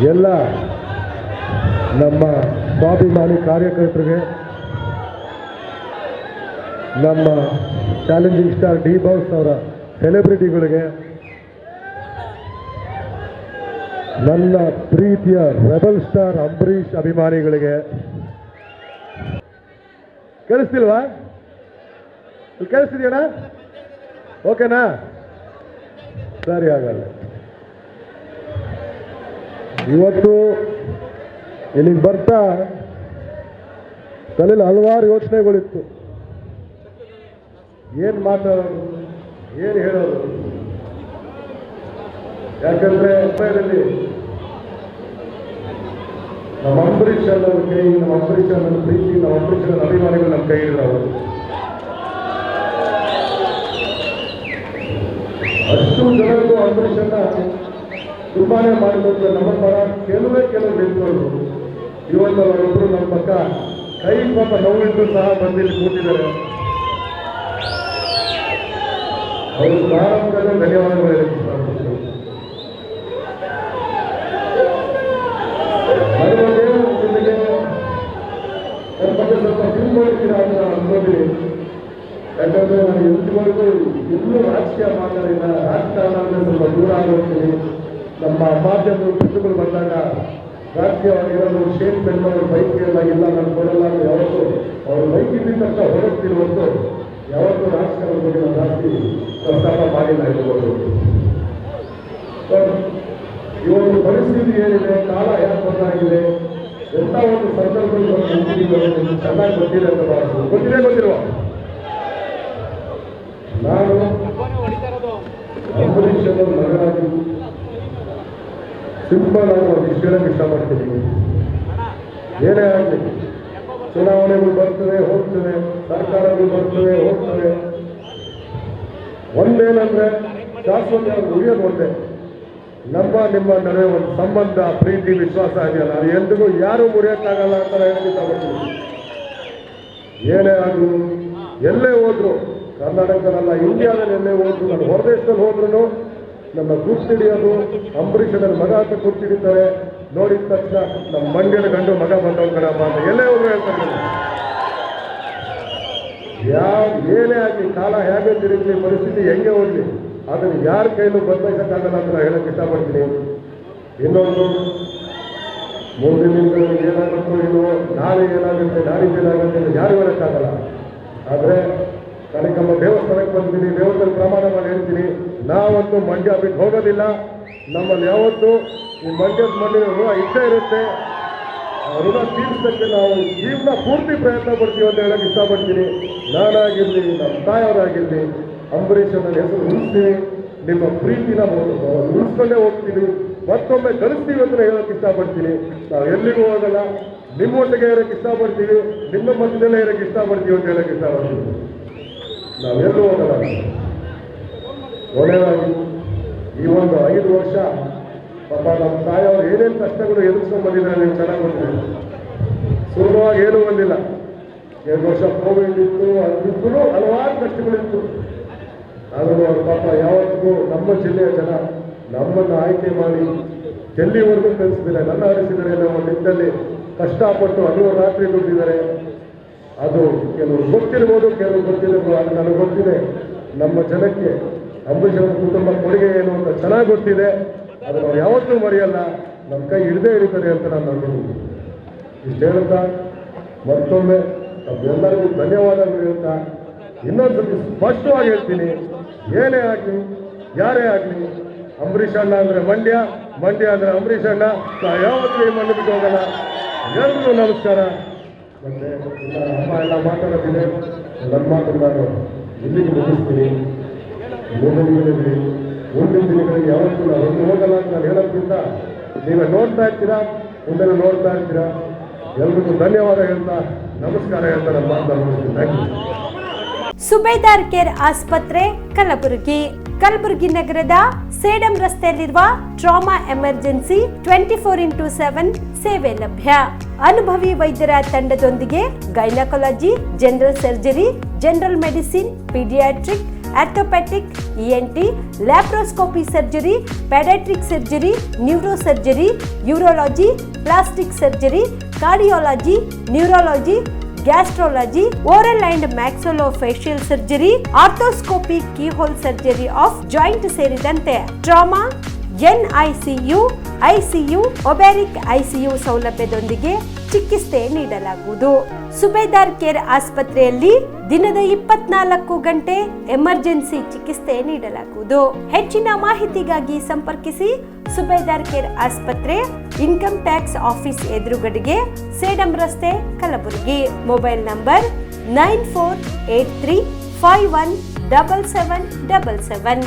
ಎಲ್ಲ ನಮ್ಮ ಸ್ವಾಭಿಮಾನಿ ಕಾರ್ಯಕರ್ತರಿಗೆ, ನಮ್ಮ ಚಾಲೆಂಜಿಂಗ್ ಸ್ಟಾರ್ ಡಿ ಬಾಸ್ ಅವರ ಸೆಲೆಬ್ರಿಟಿಗಳಿಗೆ, ನನ್ನ ಪ್ರೀತಿಯ ರೆಬಲ್ ಸ್ಟಾರ್ ಅಂಬರೀಷ್ ಅಭಿಮಾನಿಗಳಿಗೆ. ಕೇಳಿಸ್ತಿಲ್ವಾ? ಕೇಳಿಸ್ತಿದೆಯಣ್ಣ? ಓಕೆನಾ? ಸರಿ, ಆಗಲ್ಲ. ಇವತ್ತು ಇಲ್ಲಿಗೆ ಬರ್ತಾ ತಲೆಯಲ್ಲಿ ಹಲವಾರು ಯೋಚನೆಗಳಿತ್ತು. ಏನು ಮಾತಾಡೋದು, ಏನು ಹೇಳೋದು? ಯಾಕಂದ್ರೆ ಸಮಯದಲ್ಲಿ ನಮ್ಮ ಅಂಬರೀಷ್ ಅನ್ನೋರ ಕೈ, ನಮ್ಮ ಅಂಬರೀಷ್ ಅನ್ನೋ ಪ್ರೀತಿ, ನಮ್ಮ ಅಂಬರೀಷ್ ಅನ್ನೋ ಅಭಿಮಾನಿಗಳು ನಮ್ಮ ಕೈ ಹಿಡಿದವರು. ಅಷ್ಟು ಜನರಿಗೂ ಅಂಬರೀಷನ್ನ ತುಂಬಾನೇ ಮಾಡಿಕೊಂಡು ನಮ್ಮ ಪರ ಕೆಲವೇ ನಿಂತ್ಕೊಂಡು ಇವತ್ತು ಅವರೊಬ್ಬರು ನಮ್ಮ ಪಕ್ಕ ಕೈ ಪಾಪ ನೋವಿಟ್ಟು ಸಹ ಬಂದಿಲ್ಲಿ ಕೂತಿದ್ದಾರೆ. ಅವರು ಪ್ರಾರಂಭದಲ್ಲಿ ಧನ್ಯವಾದಗಳು ಹೇಳಕ್ಕೆ ಸಾಧ್ಯತೆ. ಜೊತೆಗೆ ನನ್ನ ಬಗ್ಗೆ ಸ್ವಲ್ಪ ತಿಳ್ಕೊಳ್ತೀರಾ ಅಂತ ಅನ್ಕೋತೀನಿ. ಯಾಕಂದ್ರೆ ನಾನು ಇಲ್ಲಿವರೆಗೂ ಎಲ್ಲೂ ರಾಜಕೀಯ ಮಾತಾಡಿಲ್ಲ. ರಾಜಕಾರಣ ಅಂದ್ರೆ ಸ್ವಲ್ಪ ದೂರ ಆಗೋಗ್ತೀನಿ. ನಮ್ಮ ಮಾಧ್ಯಮಗಳು ಪುಸ್ತಕಗಳು ಬಂದಾಗ ರಾಜಕೀಯವಾಗಿರೋದು ಸ್ಟೇಟ್ಮೆಂಟ್ ಅವ್ರ ಬೈಕ್ ಎಲ್ಲ ನಾನು ಕೊಡಲ್ಲ ಅಂತ ಯಾವತ್ತೂ ಅವ್ರ ಬೈಕ್ ಇದ್ದ ತಕ್ಷಣ ಹೊರಡ್ತಿರುವಂತೂ ಯಾವತ್ತೂ ರಾಜಕಾರಣದ ಬಗ್ಗೆ ನಾನು ಜಾಸ್ತಿ ಪ್ರಸ್ತಾಪ ಮಾಡಿಲ್ಲ ಇರ್ಬೋದು. ಇವತ್ತು ಪರಿಸ್ಥಿತಿ ಏನಿದೆ, ಕಾಲ ಯಾಕೆ ಬದಲಾಗಿದೆ, ಎಂಥ ಒಂದು ಸಂದರ್ಭದಲ್ಲಿ ಚೆನ್ನಾಗಿ ಗೊತ್ತಿದೆ ಅಂತ ಭಾವಿಸ್ಬೋದು. ಗೊತ್ತಿರುವ ನಾನು ಅಂಬರೀಷ್ ಅವರ ಮಗನಾಗಿ ಸಿಂಪಲ್ ಆಗಿ ಒಂದು ಇಷ್ಟು ಹೇಳಕ್ಕೆ ಇಷ್ಟಪಡ್ತೀನಿ. ಏನೇ ಆಗಲಿ, ಚುನಾವಣೆಗಳು ಬರ್ತವೆ ಹೋಗ್ತವೆ, ಸರ್ಕಾರಗಳು ಬರ್ತವೆ ಹೋಗ್ತವೆ. ಒಂದೇನಂದ್ರೆ ಶಾಶ್ವತ ಉಳಿಯೋದು ಒಂದೇ, ನಮ್ಮ ನಿಮ್ಮ ನಡುವೆ ಒಂದು ಸಂಬಂಧ, ಪ್ರೀತಿ, ವಿಶ್ವಾಸ ಇದೆಯಲ್ಲ, ಅದು ಎಂದಿಗೂ ಯಾರೂ ಮುರಿಯೋಕ್ಕಾಗಲ್ಲ ಅಂತ ಹೇಳಕ್ಕೆ ಇಷ್ಟಪಡ್ತೀನಿ. ಏನೇ ಆಗಲಿ, ಎಲ್ಲೇ ಹೋದ್ರು, ಕರ್ನಾಟಕದಲ್ಲ ಇಂಡಿಯಾದಲ್ಲಿ ಎಲ್ಲೇ ಹೋದ್ರು, ನಾನು ಹೊರದೇಶದಲ್ಲಿ ಹೋದ್ರೂ ನಮ್ಮ ಗುರ್ತಿಡಿಯೋದು ಅಂಬರೀಷನ ಮಗ ಅಂತ ಗುರ್ತಿಡಿತಾರೆ. ನೋಡಿದ ತಕ್ಷಣ ನಮ್ಮ ಮಂಡ್ಯದ ಗಂಡು ಮಗ ಬಂದವ್ ಕಣಪ್ಪ ಅಂತ ಎಲ್ಲೇ ಹೋದ್ರು ಹೇಳ್ತಾರೆ. ಏನೇ ಆಗಲಿ, ಕಾಲ ಹೇಗೆ ತಿರುಗಲಿ, ಪರಿಸ್ಥಿತಿ ಹೆಂಗೆ ಹೋಗ್ಲಿ, ಅದನ್ನು ಯಾರ ಕೈಲೂ ಬದಲಾಯಿಸಕ್ಕಾಗಲ್ಲ ಅಂತ ಹೇಳಕ್ಕೆ ಇಷ್ಟಪಡ್ತೀನಿ. ಇನ್ನೊಂದು, ಮುಂದಿನ ದಿನಗಳಲ್ಲಿ ಏನಾಗುತ್ತೋ ಇಲ್ವೋ, ನಾಳೆ ಏನಾಗುತ್ತೆ, ನಾಡಿದ್ದು ಏನಾಗುತ್ತೆ ಅಂತ ಯಾರು ಹೇಳಕ್ಕಾಗಲ್ಲ. ಆದರೆ ಕನಕಮ್ಮ ದೇವಸ್ಥಾನಕ್ಕೆ ಬಂದಿದ್ದೀನಿ, ದೇವಸ್ಥಾನ ಪ್ರಮಾಣ ಮಾಡಿ ಹೇಳ್ತೀನಿ, ನಾವಂತೂ ಮಂಡ್ಯ ಬಿಟ್ಟು ಹೋಗೋದಿಲ್ಲ. ನಮ್ಮಲ್ಲಿ ಯಾವತ್ತೂ ಈ ಮಂಡ್ಯದ ಮಣ್ಣಿನ ಋಣ ಇಷ್ಟೇ ಇರುತ್ತೆ. ಋಣ ತೀರಿಸೋಕ್ಕೆ ನಾವು ಜೀವನ ಪೂರ್ತಿ ಪ್ರಯತ್ನ ಪಡ್ತೀವಿ ಅಂತ ಹೇಳಕ್ಕೆ ಇಷ್ಟಪಡ್ತೀನಿ. ನಾನಾಗಿರಲಿ, ನಮ್ಮ ತಾಯಿಯವರಾಗಿರಲಿ, ಅಂಬರೀಷನ ಹೆಸರು ಉಳಿಸ್ತೀವಿ, ನಿಮ್ಮ ಪ್ರೀತಿನ ಉಳಿಸ್ಕೊಂಡೇ ಹೋಗ್ತೀವಿ, ಮತ್ತೊಮ್ಮೆ ಕಳಿಸ್ತೀವಿ ಅಂತ ಹೇಳೋಕ್ಕೆ ಇಷ್ಟಪಡ್ತೀನಿ. ನಾವು ಎಲ್ಲಿಗೂ ಹೋಗಲ್ಲ, ನಿಮ್ಮ ಒಟ್ಟಿಗೆ ಇರೋಕ್ಕೆ ಇಷ್ಟಪಡ್ತೀವಿ, ನಿಮ್ಮ ಮಧ್ಯದಲ್ಲೇ ಇರೋಕ್ಕೆ ಇಷ್ಟಪಡ್ತೀವಿ ಅಂತ ಹೇಳೋಕ್ಕೆ ಇಷ್ಟಪಡ್ತೀವಿ. ನಾವೆಲ್ಲೂ ಹೋಗಲ್ಲ. ಒಳ್ಳೆಯದಾಗಿ ಈ ಒಂದು 5 ವರ್ಷ ಪಾಪ ನಮ್ಮ ತಾಯಿಯವರು ಏನೇನು ಕಷ್ಟಗಳು ಎದುರಿಸ್ಕೊಂಡು ಬಂದಿದ್ದಾರೆ ನೀವು ಚೆನ್ನಾಗಿ ಗೊತ್ತಿದೆ. ಸುಲಭವಾಗಿ ಏನೂ ಬಂದಿಲ್ಲ. 2 ವರ್ಷ ಕೋವಿಡ್ ಇತ್ತು, ಅದಿತ್ತು, ಹಲವಾರು ಕಷ್ಟಗಳಿತ್ತು. ಆದರೂ ಅವ್ರ ಪಾಪ ಯಾವತ್ತಿಗೂ ನಮ್ಮ ಜಿಲ್ಲೆಯ ಜನ ನಮ್ಮನ್ನು ಆಯ್ಕೆ ಮಾಡಿ ಡೆಲ್ಲಿವರೆಗೂ ಕಳಿಸಿದ್ದಾರೆ, ನನ್ನ ಹರಿಸಿದರೆ ನಮ್ಮ ನಿಟ್ಟಿನಲ್ಲಿ ಕಷ್ಟಪಟ್ಟು ಹಲವು ರಾತ್ರಿ ದುಡ್ಡಿದ್ದಾರೆ. ಅದು ಕೆಲವರು ಗೊತ್ತಿರ್ಬೋದು, ಕೆಲವರು ಗೊತ್ತಿರ್ಬೋದು. ಅದು ನನಗೆ ಗೊತ್ತಿದೆ, ನಮ್ಮ ಜನಕ್ಕೆ ಅಂಬರೀಷ್ ಅವರ ಕುಟುಂಬ ಕೊಡುಗೆ ಏನು ಅಂತ ಚೆನ್ನಾಗಿ ಗೊತ್ತಿದೆ. ಅದು ನಾವು ಯಾವತ್ತೂ ಮರೆಯಲ್ಲ, ನಮ್ಮ ಕೈ ಹಿಡಿದೇ ಹಿಡಿತಾರೆ ಅಂತ ನಾನು ನಂಬಿದ್ದೀನಿ. ಇಷ್ಟು ಹೇಳ್ತಾ ಮತ್ತೊಮ್ಮೆ ನಮ್ಮೆಲ್ಲರಿಗೂ ಧನ್ಯವಾದಗಳು ಹೇಳ್ತಾ ಇನ್ನೊಂದ್ಸತಿ ಸ್ಪಷ್ಟವಾಗಿ ಹೇಳ್ತೀನಿ, ಏನೇ ಆಗಲಿ, ಯಾರೇ ಆಗಲಿ, ಅಂಬರೀಷ್ ಅಣ್ಣ ಅಂದರೆ ಮಂಡ್ಯ, ಮಂಡ್ಯ ಅಂದರೆ ಅಂಬರೀಷ್ ಅಣ್ಣ. ನಾವು ಯಾವತ್ತೂ ಈ ಮಣ್ಣು ಬಿಟ್ಟು ಹೋಗಲ್ಲ. ಎಲ್ರಿಗೂ ನಮಸ್ಕಾರ. ಮತ್ತೆ ಅಮ್ಮ ಎಲ್ಲ ಮಾತಾಡೋದಿದೆ, ನನ್ನ ಮಾತು ನಾನು ಇಲ್ಲಿಗೆ ಮುಗಿಸ್ತೀನಿ. ಮುಂದಿನ ದಿನಗಳಿಗೆ ಯಾವತ್ತೂ ನಾವು ಒಂದು ಹೋಗಲ್ಲ ಅಂತ ನಾನು ಹೇಳೋದ್ಕಿಂತ ನೀವೇ ನೋಡ್ತಾ ಇರ್ತೀರಾ, ಮುಂದೆ ನೋಡ್ತಾ ಇರ್ತೀರಾ. ಎಲ್ರಿಗೂ ಧನ್ಯವಾದ ಹೇಳ್ತಾ ನಮಸ್ಕಾರ ಹೇಳ್ತಾ ನನ್ನ ಮಾತು ಮುಗಿಸ್ತೀನಿ. Thank you. ಸುಬೇದಾರ್ ಕೇರ್ ಆಸ್ಪತ್ರೆ, ಕಲಬುರಗಿ ನಗರದ ಸೇಡಂ ರಸ್ತೆಯಲ್ಲಿರುವ ಟ್ರಾಮಾ ಎಮರ್ಜೆನ್ಸಿ 24x7 ಸೇವೆ ಲಭ್ಯ. ಅನುಭವಿ ವೈದ್ಯರ ತಂಡದೊಂದಿಗೆ gynaecology, general surgery, general medicine, paediatric orthopaedic, ENT, laparoscopy surgery, paediatric surgery, neuro surgery, urology, plastic surgery, cardiology, neurology, gastrology, oral and maxillofacial surgery, arthroscopy, keyhole surgery of joint ಸೇರಿದಂತೆ trauma, NICU, ICU, ಒಬ್ಯಾರಿಕ್ ICU ಸೌಲಭ್ಯದೊಂದಿಗೆ ಚಿಕಿತ್ಸೆ ನೀಡಲಾಗುವುದು. ಸುಬೇದಾರ್ care ಆಸ್ಪತ್ರೆಯಲ್ಲಿ ದಿನದ 24 ಗಂಟೆ emergency ಚಿಕಿತ್ಸೆ ನೀಡಲಾಗುವುದು. ಹೆಚ್ಚಿನ ಮಾಹಿತಿಗಾಗಿ ಸಂಪರ್ಕಿಸಿ ಸುಬೇದಾರ್ ಕೇರ್ ಆಸ್ಪತ್ರೆ, ಇನ್ಕಮ್ ಟ್ಯಾಕ್ಸ್ ಆಫೀಸ್ ಎದುರುಗಡೆಗೆ, ಸೇಡಂ ರಸ್ತೆ, ಕಲಬುರಗಿ. Mobile number 9483517777.